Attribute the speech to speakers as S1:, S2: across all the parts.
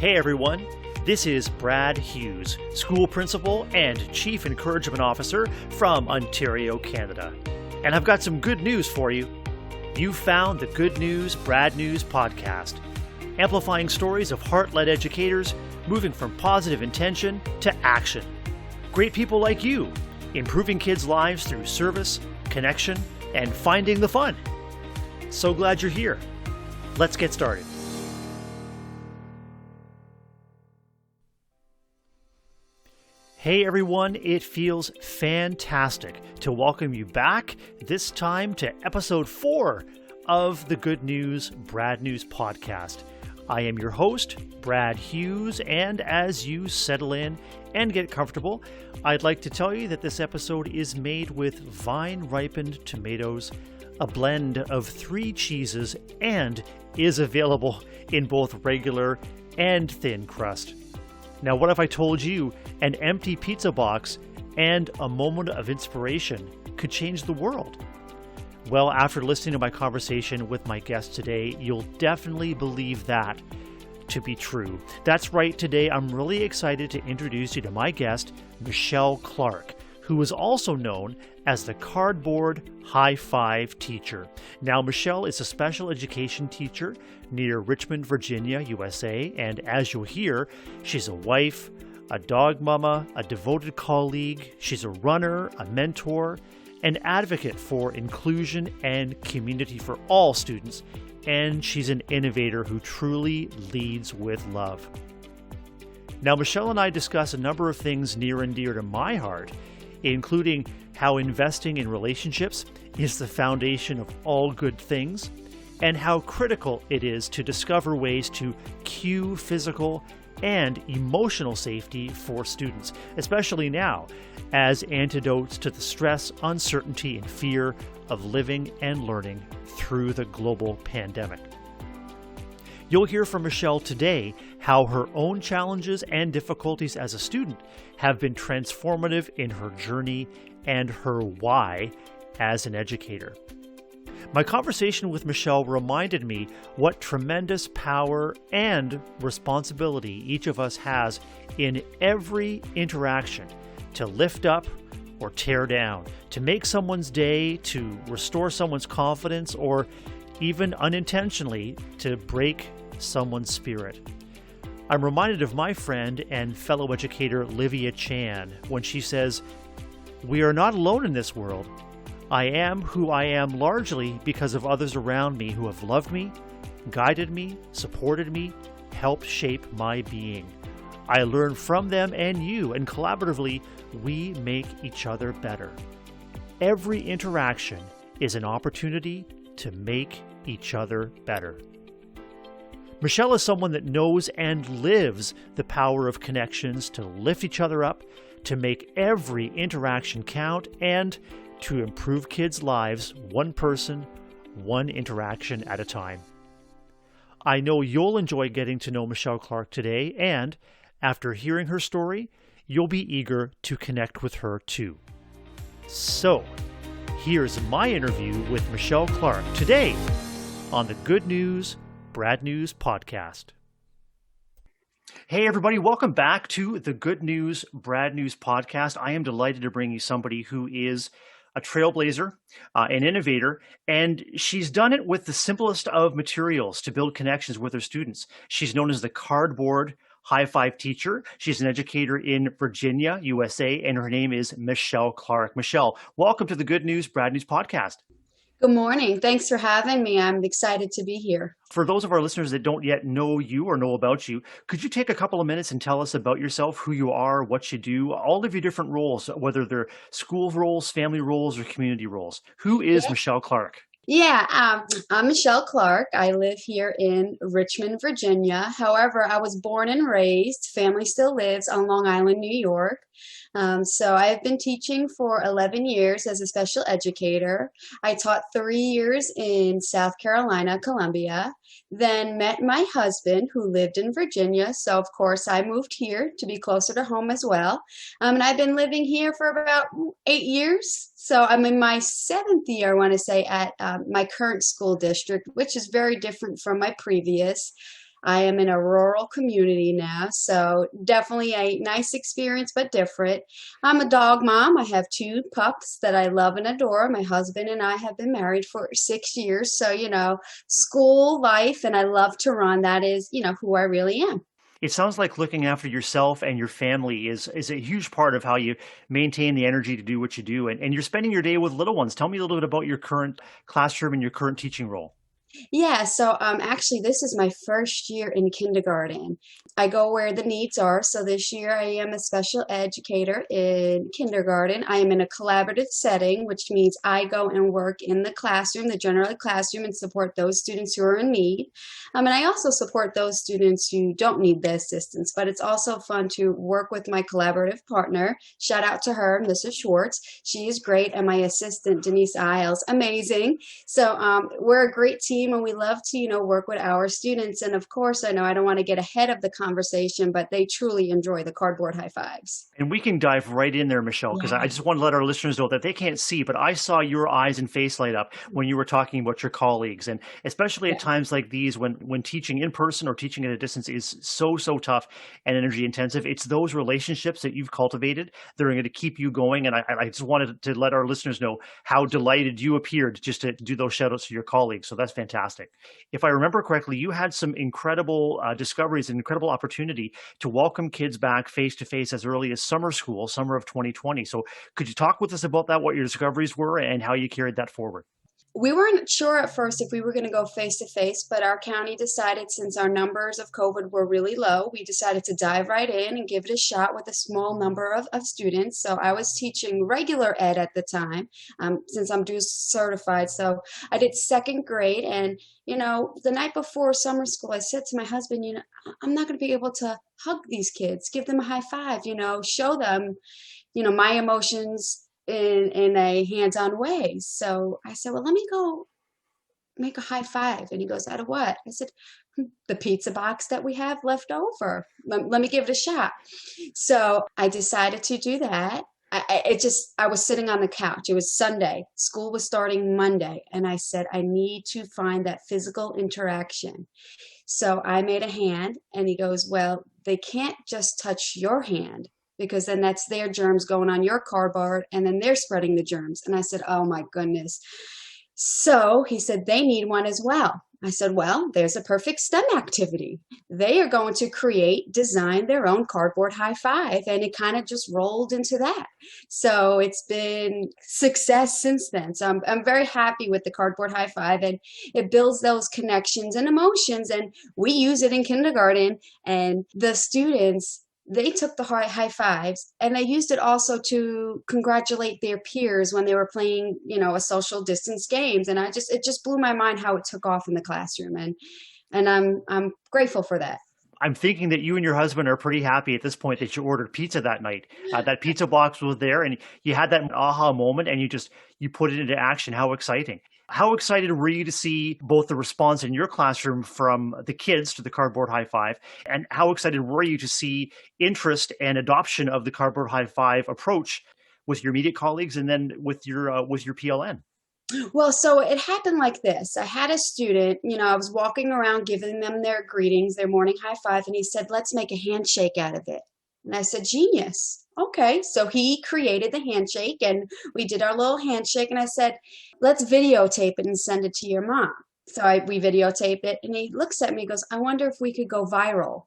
S1: Hey everyone, this is Brad Hughes, School Principal and Chief Encouragement Officer from Ontario, Canada. And I've got some good news for you. You found the Good News, Brad News podcast, amplifying stories of heart-led educators moving from positive intention to action. Great people like you, improving kids' lives through service, connection, and finding the fun. So glad you're here. Let's get started. Hey everyone, it feels fantastic to welcome you back, this time to episode 4 of the Good News, Brad News podcast. I am your host, Brad Hughes, and as you settle in and get comfortable, I'd like to tell you that this episode is made with vine-ripened tomatoes, a blend of 3 cheeses, and is available in both regular and thin crust. Now, what if I told you an empty pizza box and a moment of inspiration could change the world? Well, after listening to my conversation with my guest today, you'll definitely believe that to be true. That's right, today I'm really excited to introduce you to my guest, Michelle Clark, who is also known as the Cardboard High Five Teacher. Now, Michelle is a special education teacher near Richmond, Virginia, USA, and as you'll hear, she's a wife, a dog mama, a devoted colleague, she's a runner, a mentor, an advocate for inclusion and community for all students, and she's an innovator who truly leads with love. Now, Michelle and I discuss a number of things near and dear to my heart, including how investing in relationships is the foundation of all good things, and how critical it is to discover ways to cue physical and emotional safety for students, especially now, as antidotes to the stress, uncertainty, and fear of living and learning through the global pandemic. You'll hear from Michelle today how her own challenges and difficulties as a student have been transformative in her journey and her why as an educator. My conversation with Michelle reminded me what tremendous power and responsibility each of us has in every interaction to lift up or tear down, to make someone's day, to restore someone's confidence, or even unintentionally to break someone's spirit. I'm reminded of my friend and fellow educator Livia Chan when she says, "We are not alone in this world. I am who I am largely because of others around me who have loved me, guided me, supported me, helped shape my being. I learn from them and you, and collaboratively, we make each other better." Every interaction is an opportunity to make each other better. Michelle is someone that knows and lives the power of connections to lift each other up, to make every interaction count, and to improve kids' lives one person, one interaction at a time. I know you'll enjoy getting to know Michelle Clark today, and after hearing her story, you'll be eager to connect with her too. So, here's my interview with Michelle Clark today on the Good News, Brad News podcast. Hey everybody, welcome back to the Good News, Brad News podcast. I am delighted to bring you somebody who is a trailblazer, an innovator, and she's done it with the simplest of materials to build connections with her students. She's known as the Cardboard High Five Teacher. She's an educator in Virginia, USA, and her name is Michelle Clark. Michelle, welcome to the Good News, Brad News podcast.
S2: Good morning. Thanks for having me. I'm excited to be here.
S1: For those of our listeners that don't yet know you or know about you, could you take a couple of minutes and tell us about yourself, who you are, what you do, all of your different roles, whether they're school roles, family roles, or community roles? Who is Michelle Clark?
S2: I'm Michelle Clark. I live here in Richmond, Virginia. However, I was born and raised, family still lives on Long Island, New York. So I've been teaching for 11 years as a special educator. I taught 3 years in South Carolina, Columbia, then met my husband who lived in Virginia. So of course I moved here to be closer to home as well. And I've been living here for about 8 years. So I'm in my 7th year, I want to say, at my current school district, which is very different from my previous. I am in a rural community now, so definitely a nice experience, but different. I'm a dog mom. I have two pups that I love and adore. My husband and I have been married for 6 years, so school life, and I love to run. That is, who I really am.
S1: It sounds like looking after yourself and your family is a huge part of how you maintain the energy to do what you do. And you're spending your day with little ones. Tell me a little bit about your current classroom and your current teaching role.
S2: Yeah, so actually, this is my first year in kindergarten. I go where the needs are. So this year, I am a special educator in kindergarten. I am in a collaborative setting, which means I go and work in the classroom, the general ed classroom, and support those students who are in need. And I also support those students who don't need the assistance. But it's also fun to work with my collaborative partner. Shout out to her, Mrs. Schwartz. She is great, and my assistant, Denise Isles, amazing. So we're a great team, and we love to, work with our students. And of course, I know I don't want to get ahead of the conversation, but they truly enjoy the cardboard high fives.
S1: And we can dive right in there, Michelle, because I
S2: Yeah.
S1: just want to let our listeners know that they can't see, but I saw your eyes and face light up when you were talking about your colleagues. And especially at
S2: Yeah.
S1: times like these, when teaching in person or teaching at a distance is so tough and energy intensive, it's those relationships that you've cultivated that are going to keep you going. And I just wanted to let our listeners know how delighted you appeared just to do those shout outs to your colleagues. So that's fantastic. If I remember correctly, you had some incredible discoveries, an incredible opportunity to welcome kids back face to face as early as summer school, summer of 2020. So could you talk with us about that, what your discoveries were and how you carried that forward?
S2: We weren't sure at first if we were going to go face to face, but our county decided, since our numbers of COVID were really low, we decided to dive right in and give it a shot with a small number of students. So I was teaching regular ed at the time, since I'm dual certified. So I did second grade. And, the night before summer school, I said to my husband, I'm not going to be able to hug these kids, give them a high five, show them, my emotions in a hands-on way. So I said, well, let me go make a high five. And he goes, out of what? I said, the pizza box that we have left over. Let me give it a shot. So I decided to do that. I was sitting on the couch. It was Sunday. School was starting Monday. And I said, I need to find that physical interaction. So I made a hand, and he goes, well, they can't just touch your hand, because then that's their germs going on your cardboard, and then they're spreading the germs. And I said, oh my goodness. So he said, they need one as well. I said, well, there's a perfect STEM activity. They are going to design their own cardboard high five. And it kind of just rolled into that. So it's been success since then. So I'm very happy with the cardboard high five, and it builds those connections and emotions. And we use it in kindergarten, and the students, they took the high fives, and they used it also to congratulate their peers when they were playing, a social distance games. And it just blew my mind how it took off in the classroom. And I'm grateful for that.
S1: I'm thinking that you and your husband are pretty happy at this point that you ordered pizza that night. That pizza box was there and you had that aha moment and you put it into action. How exciting. How excited were you to see both the response in your classroom from the kids to the cardboard high five? And how excited were you to see interest and adoption of the cardboard high five approach with your immediate colleagues and then with your PLN?
S2: Well, so it happened like this. I had a student, I was walking around giving them their greetings, their morning high five, and he said, let's make a handshake out of it. And I said, genius. Okay. So he created the handshake, and we did our little handshake. And I said, let's videotape it and send it to your mom. So we videotape it, and he looks at me and goes, I wonder if we could go viral.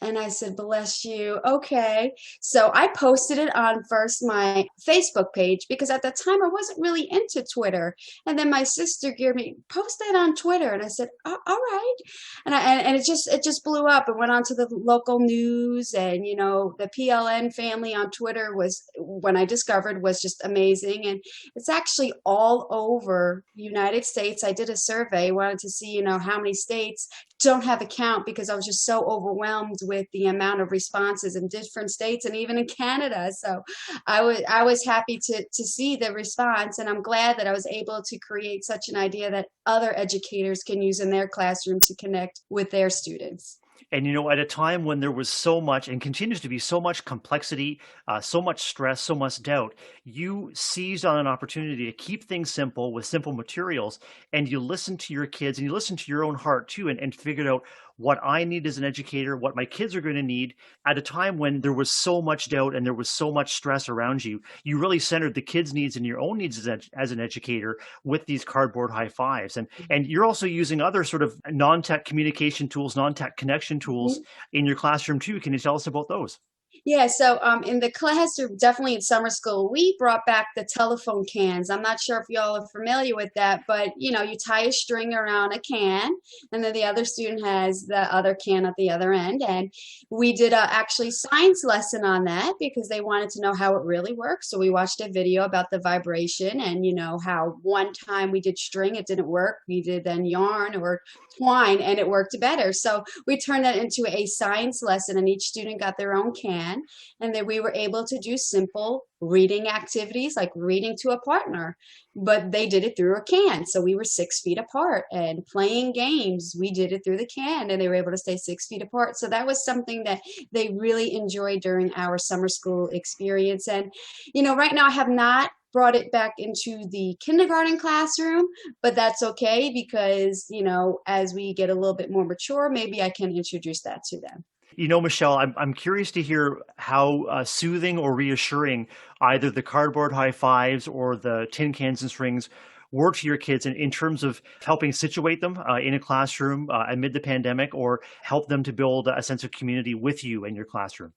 S2: And I said, bless you. Okay. So I posted it on first my Facebook page, because at the time I wasn't really into Twitter. And then my sister gave me, post that on Twitter. And I said, all right. And it just blew up and went on to the local news. And, the PLN family on Twitter was, when I discovered, was just amazing. And it's actually all over the United States. I did a survey, wanted to see, how many states. Don't have a count, because I was just so overwhelmed with the amount of responses in different states and even in Canada. So I was happy to see the response, and I'm glad that I was able to create such an idea that other educators can use in their classroom to connect with their students.
S1: And at a time when there was so much and continues to be so much complexity, so much stress, so much doubt, you seized on an opportunity to keep things simple with simple materials. And you listened to your kids and you listened to your own heart too, and figured out what I need as an educator, what my kids are going to need at a time when there was so much doubt and there was so much stress around you. You really centered the kids' needs and your own needs as an educator with these cardboard high fives. And you're also using other sort of non-tech communication tools, non-tech connection tools in your classroom too. Can you tell us about those?
S2: Yeah, so in the classroom, definitely in summer school, we brought back the telephone cans. I'm not sure if y'all are familiar with that, but you tie a string around a can, and then the other student has the other can at the other end. And we did a actually science lesson on that because they wanted to know how it really works. So we watched a video about the vibration and how one time we did string, it didn't work. We did then yarn or twine, and it worked better. So we turned that into a science lesson, and each student got their own can, and then we were able to do simple reading activities like reading to a partner, but they did it through a can. So we were 6 feet apart, and playing games, we did it through the can, and they were able to stay 6 feet apart. So that was something that they really enjoyed during our summer school experience. And right now I have not brought it back into the kindergarten classroom, but that's okay because as we get a little bit more mature, maybe I can introduce that to them.
S1: Michelle, I'm curious to hear how soothing or reassuring either the cardboard high fives or the tin cans and strings were to your kids in terms of helping situate them in a classroom amid the pandemic, or help them to build a sense of community with you in your classroom.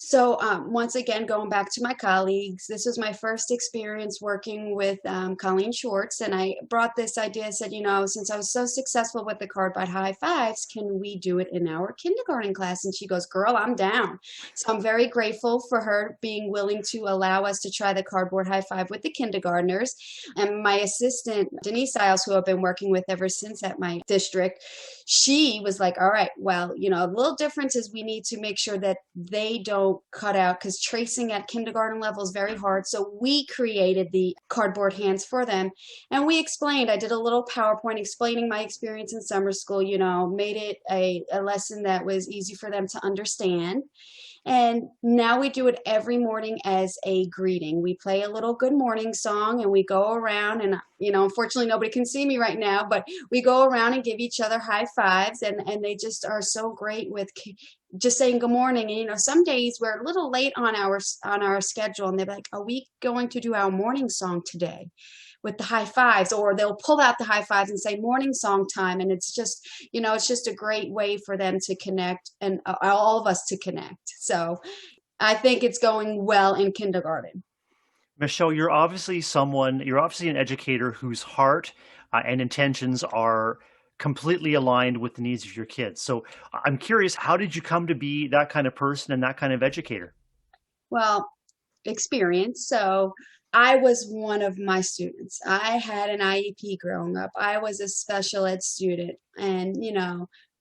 S2: So once again, going back to my colleagues, this was my first experience working with Colleen Schwartz, and I brought this idea. I said, since I was so successful with the cardboard high fives, can we do it in our kindergarten class? And she goes, girl, I'm down. So I'm very grateful for her being willing to allow us to try the cardboard high five with the kindergartners. And my assistant, Denise Isles, who I've been working with ever since at my district, she was like, all right, well, a little difference is we need to make sure that they don't cut out, because tracing at kindergarten level is very hard. So we created the cardboard hands for them, and we explained. I did a little PowerPoint explaining my experience in summer school, made it a lesson that was easy for them to understand. And now we do it every morning as a greeting. We play a little good morning song, and we go around, and unfortunately nobody can see me right now, but we go around and give each other high fives, and they just are so great with just saying good morning. And some days we're a little late on our schedule, and they're like, are we going to do our morning song today with the high fives? Or they'll pull out the high fives and say morning song time. And it's just a great way for them to connect, and all of us to connect. So I think it's going well in kindergarten.
S1: Michelle, you're obviously an educator whose heart and intentions are completely aligned with the needs of your kids. So I'm curious, how did you come to be that kind of person and that kind of educator?
S2: Well, experience. So I was one of my students. I had an IEP growing up. I was a special ed student. And,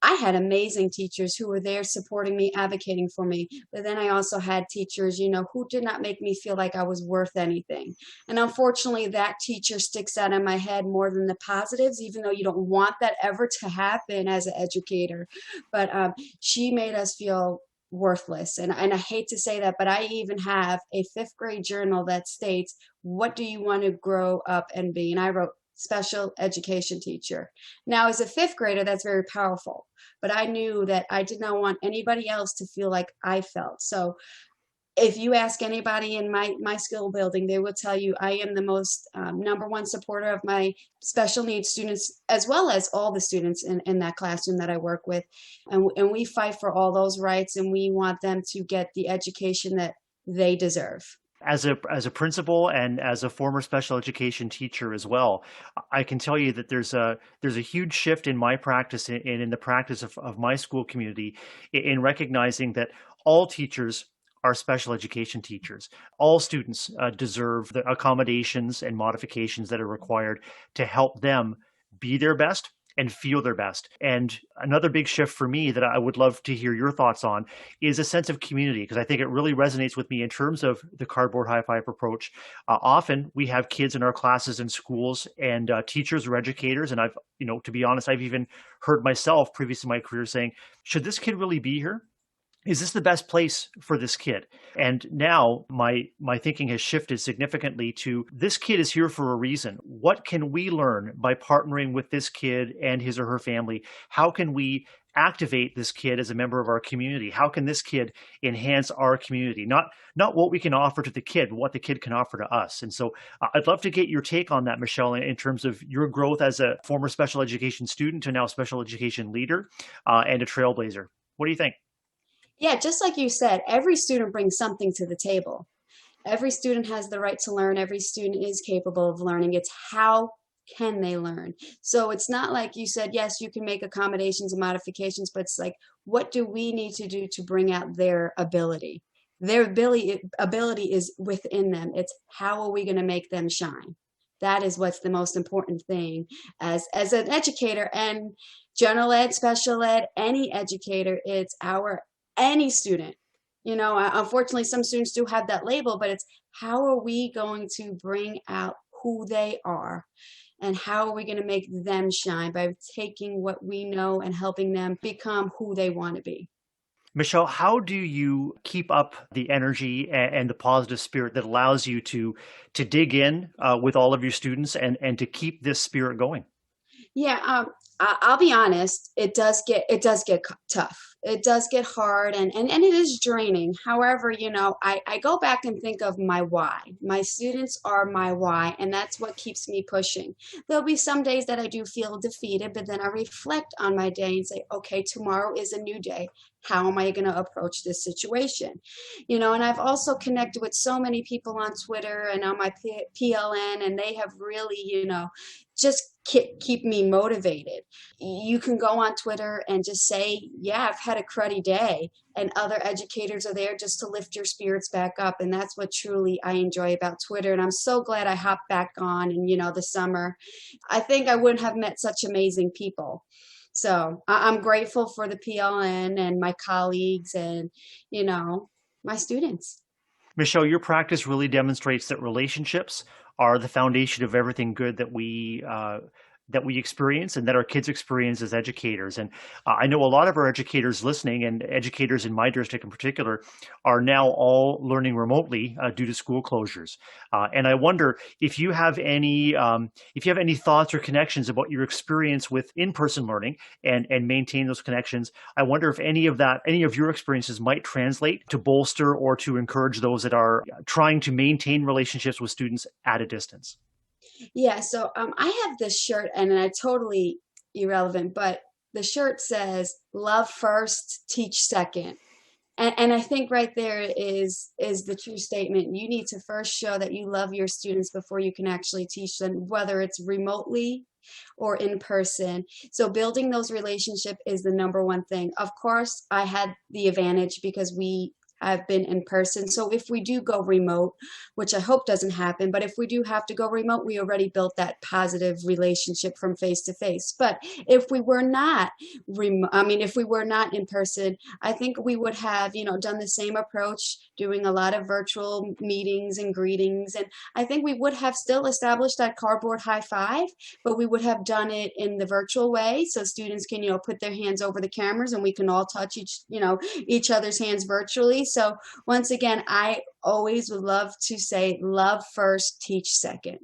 S2: I had amazing teachers who were there supporting me, advocating for me. But then I also had teachers, who did not make me feel like I was worth anything. And unfortunately, that teacher sticks out in my head more than the positives, even though you don't want that ever to happen as an educator. But she made us feel worthless. And I hate to say that, but I even have a fifth grade journal that states, what do you want to grow up and be? And I wrote special education teacher. Now, as a fifth grader, that's very powerful, but I knew that I did not want anybody else to feel like I felt. So if you ask anybody in my school building, they will tell you I am the most number one supporter of my special needs students, as well as all the students in that classroom that I work with. And we fight for all those rights, and we want them to get the education that they deserve.
S1: As a principal and as a former special education teacher as well, I can tell you that there's a huge shift in my practice and in the practice of my school community in recognizing that all teachers are special education teachers. All students deserve the accommodations and modifications that are required to help them be their best and feel their best. And another big shift for me that I would love to hear your thoughts on is a sense of community, because I think it really resonates with me in terms of the cardboard high five approach. Often we have kids in our classes in schools, and teachers or educators, and to be honest, I've even heard myself previous to my career saying, should this kid really be here? is this the best place for this kid? And now my thinking has shifted significantly to this kid is here for a reason. What can we learn by partnering with this kid and his or her family? How can we activate this kid as a member of our community? How can this kid enhance our community? Not what we can offer to the kid, but what the kid can offer to us. And so I'd love to get your take on that, Michelle, in terms of your growth as a former special education student to now special education leader and a trailblazer. What do you think?
S2: Yeah, just like you said, every student brings something to the table. Every student has the right to learn. Every student is capable of learning. It's how can they learn? So it's not like you said, yes, you can make accommodations and modifications, but it's like, what do we need to do to bring out their ability? Their ability is within them. It's how are we going to make them shine? That is what's the most important thing as an educator and general ed, special ed, any educator, it's our any student. You know, unfortunately, some students do have that label, but it's how are we going to bring out who they are and how are we going to make them shine by taking what we know and helping them become who they want to be.
S1: Michelle, how do you keep up the energy and the positive spirit that allows you to dig in with all of your students and to keep this spirit going?
S2: Yeah, I'll be honest. It does get tough. It does get hard, and it is draining. However, you know, I go back and think of my why. My students are my why, and that's what keeps me pushing. There'll be some days that I do feel defeated, but then I reflect on my day and say, okay, tomorrow is a new day. How am I going to approach this situation? You know, and I've also connected with so many people on Twitter and on my PLN, and they have really, you know, just keep me motivated. You can go on Twitter and just say, yeah, I've had a cruddy day. And other educators are there just to lift your spirits back up. And that's what truly I enjoy about Twitter. And I'm so glad I hopped back on in, you know, the summer. I think I wouldn't have met such amazing people. So I'm grateful for the PLN and my colleagues and, you know, my students.
S1: Michelle, your practice really demonstrates that relationships are the foundation of everything good that we experience and that our kids experience as educators. And I know a lot of our educators listening, and educators in my district in particular, are now all learning remotely due to school closures. And I wonder if you have any thoughts or connections about your experience with in-person learning and maintain those connections. I wonder if any of your experiences might translate to bolster or to encourage those that are trying to maintain relationships with students at a distance.
S2: Yeah, so I have this shirt, and I totally irrelevant, but the shirt says "Love first, teach second." And I think right there is the true statement. You need to first show that you love your students before you can actually teach them, whether it's remotely or in person. So building those relationships is the number one thing. Of course, I had the advantage because we have been in person. So if we do go remote, which I hope doesn't happen, but if we do have to go remote, we already built that positive relationship from face to face. But if we were not if we were not in person, I think we would have, you know, done the same approach, doing a lot of virtual meetings and greetings. And I think we would have still established that cardboard high five, but we would have done it in the virtual way. So students can, you know, put their hands over the cameras and we can all touch each other's hands virtually. So once again, I always would love to say love first, teach second.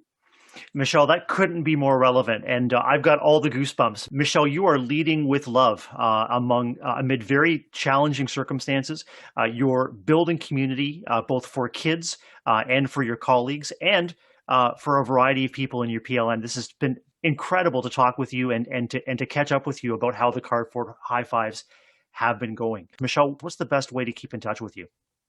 S1: Michelle, that couldn't be more relevant, and I've got all the goosebumps. Michelle, you are leading with love amid very challenging circumstances. You're building community both for kids and for your colleagues, and for a variety of people in your PLN. This has been incredible to talk with you and to catch up with you about how the cardboard high fives have been going. Michelle, what's the best way to keep in touch with you?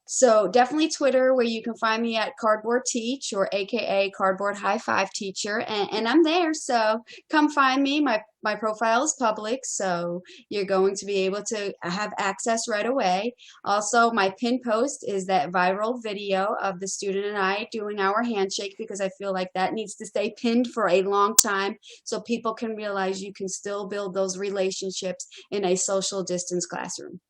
S2: So definitely Twitter, where you can find me at Cardboard Teach or AKA Cardboard High Five Teacher, and I'm there. So come find me. My profile is public, so you're going to be able to have access right away. Also, my pin post is that viral video of the student and I doing our handshake because I feel like that needs to stay pinned for a long time so people can realize you can still build those relationships in a social distance classroom.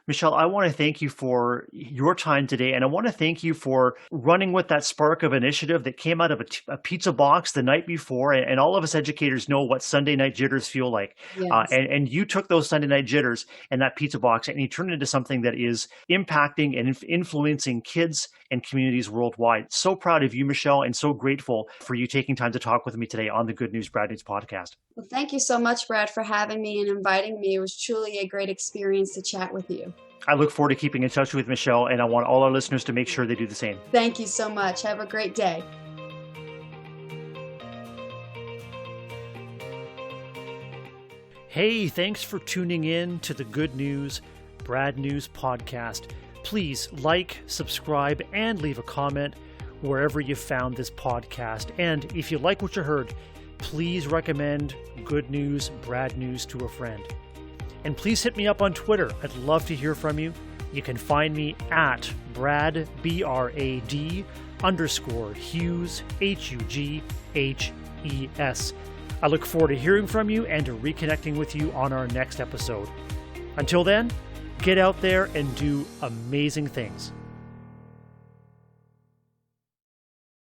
S1: Michelle, I want to thank you for your time today, and I want to thank you for running with that spark of initiative that came out of a pizza box the night before. And all of us educators know what Sunday night jitters feel like.
S2: Yes.
S1: And you took those Sunday night jitters and that pizza box, and you turned it into something that is impacting and influencing kids and communities worldwide. So proud of you, Michelle, and so grateful for you taking time to talk with me today on the Good News, Brad News podcast.
S2: Well, thank you so much, Brad, for having me and inviting me. It was truly a great experience to chat with you.
S1: I look forward to keeping in touch with Michelle, and I want all our listeners to make sure they do the same.
S2: Thank you so much. Have a great day.
S1: Hey, thanks for tuning in to the Good News, Brad News podcast. Please like, subscribe, and leave a comment wherever you found this podcast. And if you like what you heard, please recommend Good News, Brad News to a friend. And please hit me up on Twitter. I'd love to hear from you. You can find me at Brad, BRAD, _Hughes, HUGHES. I look forward to hearing from you and to reconnecting with you on our next episode. Until then, get out there and do amazing things.